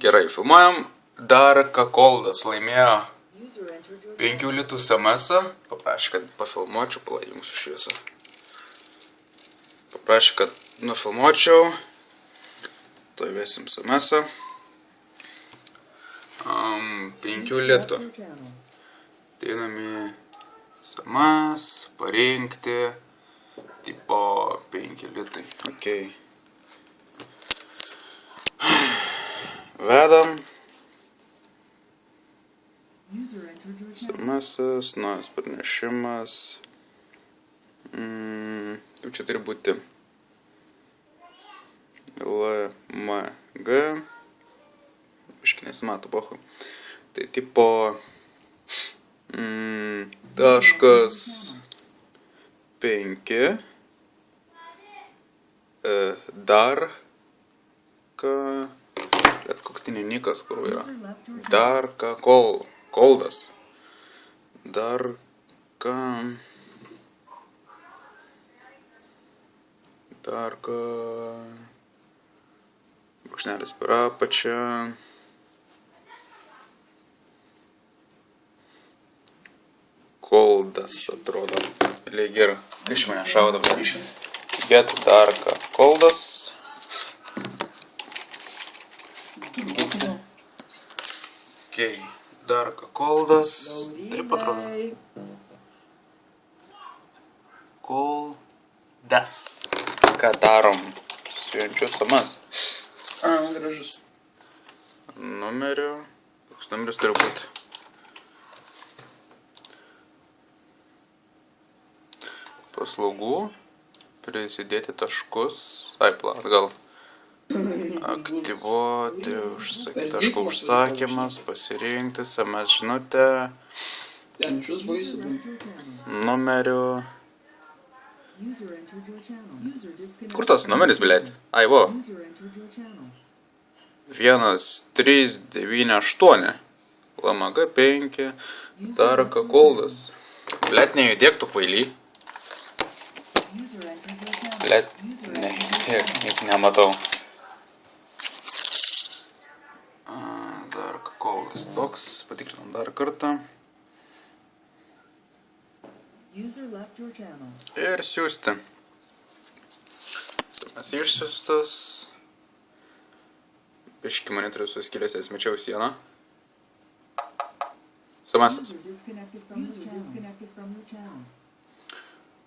Gerai, filmuojam. Darka Koldas laimėjo 5 litų SMS-ą. Paprašė, kad pafilmuočiau, palaidžimus iš viso. Paprašė, kad nufilmuočiau. Tuoj vėsim SMS-ą. 5 litų. Einam į SMS, parinkti. Tipo 5 litai. Ok. Vedam. SMS-as, naujas pranešimas. Kaip čia turi būti? LMG. Biškai nesimato, bohu. Tai tipo taškas 5 Darka koks nikas, kur yra Darka Koldas Darka brūkšnelis per apačią Koldas atrodo. Lyg ir iš mane šaudo. Get Darka Koldas. Ok, Darka Koldas. Taip atrodo. Koldas. Ką darom? Siunčiu SMS. Gražus. Numeriu. Koks numeris turi būti? Paslaugų, prisidėti taškus, atgal, aktyvuoti, užsakyti taškų užsakymas, pasirinkti, SMS žinutę, numeriu. Kur tas numeris, blėt? Ai, vo. 1398, LMG 5, Darka Koldas. Blėt, nejudėk tu kvaily. Blėt, niek nematau. Darka Koldas toks, patikrinam dar kartą. Ir siūsti. SMS išsiustas. Biški monitorius suskilęs, mečiau sieną. SMS.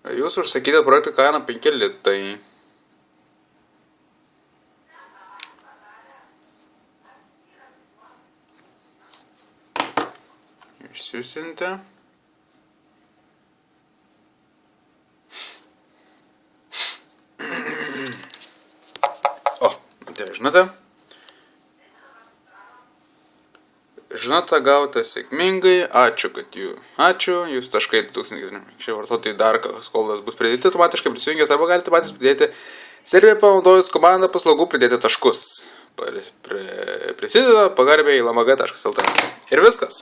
Jūs užsakyti projektų kainą 5 litai. Išsiusinti. O, matėjo žinutę. Žinutę gauta sėkmingai, ačiū, jūs taškai 2000, šie vartotojai Darka Koldas bus pridėti automatiškai prisijungęs, arba galite patys pridėti serverį panaudojus komandą paslaugų pridėti taškus. Prisideda pagarbiai lamg.lt. Ir viskas.